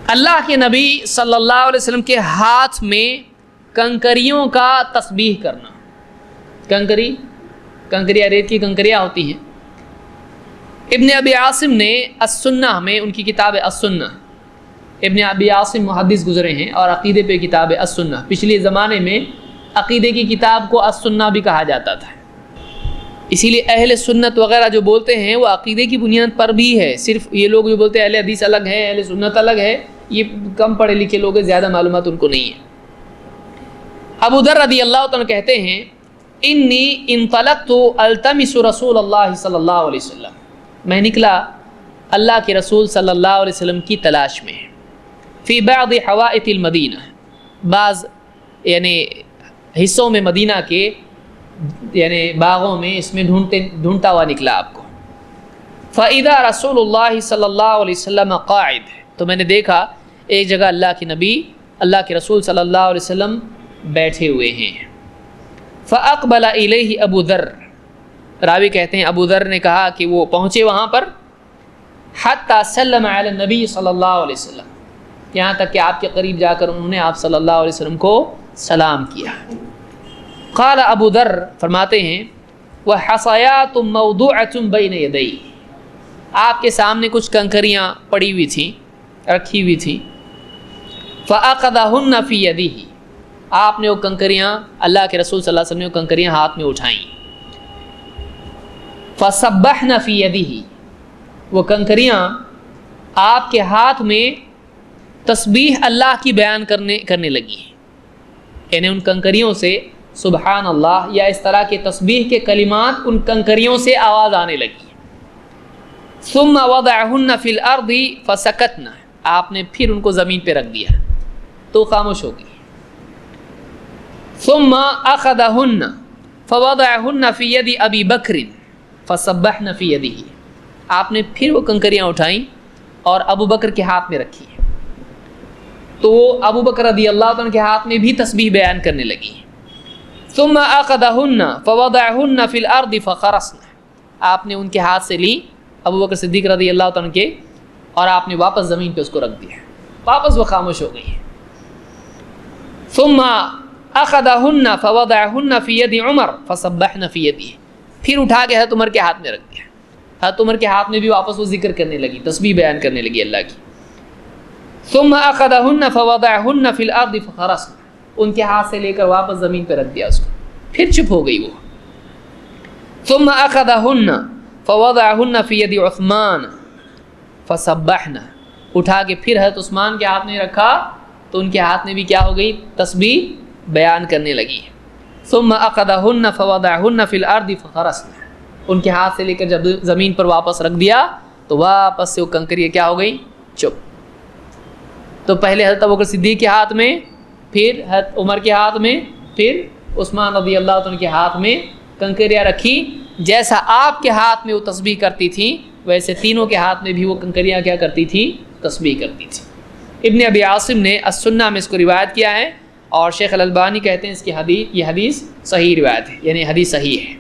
اللہ کے نبی صلی اللہ علیہ وسلم کے ہاتھ میں کنکریوں کا تسبیح کرنا. کنکریاں ریت کی کنکریاں ہوتی ہیں. ابن ابی عاصم نے السنہ میں ان کی کتاب السنہ، ابن ابی عاصم محدث گزرے ہیں اور عقیدے پہ کتاب السنہ. پچھلے زمانے میں عقیدے کی کتاب کو السنہ بھی کہا جاتا تھا، اسی لیے اہل سنت وغیرہ جو بولتے ہیں وہ عقیدے کی بنیاد پر بھی ہے. صرف یہ لوگ جو بولتے ہیں اہل حدیث الگ ہے اہل سنت الگ ہے، یہ کم پڑھے لکھے لوگ ہیں، زیادہ معلومات ان کو نہیں ہے. ابو ذر رضی اللہ عنہ کہتے ہیں انی انطلقت التمس رسول اللہ صلی اللہ علیہ وسلم، میں نکلا اللہ کے رسول صلی اللہ علیہ وسلم کی تلاش میں. فی بعض حوائط المدینہ، بعض یعنی حصوں میں مدینہ کے یعنی باغوں میں، اس میں ڈھونڈتا ہوا نکلا آپ کو. فاذا رسول اللہ صلی اللہ علیہ وسلم قاعد، تو میں نے دیکھا ایک جگہ اللہ کے نبی اللہ کے رسول صلی اللہ علیہ وسلم بیٹھے ہوئے ہیں. فاقبل الیہ ابو ذر، راوی کہتے ہیں ابو ذر نے کہا کہ وہ پہنچے وہاں پر، حتی سلم علی النبی صلی اللہ علیہ وسلم، یہاں تک کہ آپ کے قریب جا کر انہوں نے آپ صلی اللہ علیہ وسلم کو سلام کیا. قال ابو ذر فرماتے ہیں وحصیات موضوعۃ بین یدی، آپ کے سامنے کچھ کنکریاں پڑی ہوئی تھیں، رکھی ہوئی تھیں. فاخذہن فی یدہ، آپ نے وہ کنکریاں اللہ کے رسول صلی اللہ علیہ وسلم نے وہ کنکریاں ہاتھ میں اٹھائیں. فسبحن فی یدہ، وہ کنکریاں آپ کے ہاتھ میں تسبیح اللہ کی بیان کرنے لگی، یعنی ان کنکریوں سے سبحان اللہ یا اس طرح کے تسبیح کے کلمات ان کنکریوں سے آواز آنے لگی. ثم وضعہن فی الارض فسکتن، آپ نے پھر ان کو زمین پہ رکھ دیا تو خاموش ہو گئی. ثم اخذہن فوضعہن فی ید ابی بکر فسبحن فی یدہ، آپ نے پھر وہ کنکریاں اٹھائیں اور ابو بکر کے ہاتھ میں رکھی، تو ابو بکر رضی اللہ عنہ کے ہاتھ میں بھی تسبیح بیان کرنے لگی. ثم اخذہن فوضعہن فی الارض فخرسن، آپ نے ان کے ہاتھ سے لی ابو بکر صدیق رضی اللہ عنہ کے، اور آپ نے واپس زمین پہ اس کو رکھ دیا، واپس وہ خاموش ہو گئی. ثم اخذہن فوضعہن فی ید عمر فسبحن فی یدہ، پھر اٹھا کے حضرت عمر کے ہاتھ میں رکھ دیا، حضرت عمر کے ہاتھ میں بھی واپس وہ ذکر کرنے لگی، تسبیح بیان کرنے لگی اللہ کی. ثم اخذہن فوضعہن فی الارض فخرسن، ان کے ہاتھ سے لے کر واپس زمین پہ رکھ دیا اس کو، پھر چپ ہو گئی وہ. ثم اخذہن فوضعہن فی ید عثمان فسبحن، اٹھا کے پھر حضرت عثمان کے ہاتھ میں رکھا تو ان کے ہاتھ میں بھی کیا ہو گئی، تسبیح بیان کرنے لگی. ثم اخذہن فوضعہن فی الارض فخرسن، ان کے ہاتھ سے لے کر جب زمین پر واپس رکھ دیا تو واپس سے وہ کنکریاں کیا ہو گئی، چپ. تو پہلے حضرت ابوبکر صدیق کے ہاتھ میں، پھر حضرت عمر کے ہاتھ میں، پھر عثمان رضی اللہ عنہ کے ہاتھ میں کنکریاں رکھی. جیسا آپ کے ہاتھ میں وہ تسبیح کرتی تھیں ویسے تینوں کے ہاتھ میں بھی وہ کنکریاں کیا کرتی تھیں، تسبیح کرتی تھیں. ابن ابی عاصم نے السنہ میں اس کو روایت کیا ہے، اور شیخ الالبانی کہتے ہیں اس کی حدیث، یہ حدیث صحیح روایت ہے، یعنی حدیث صحیح ہے.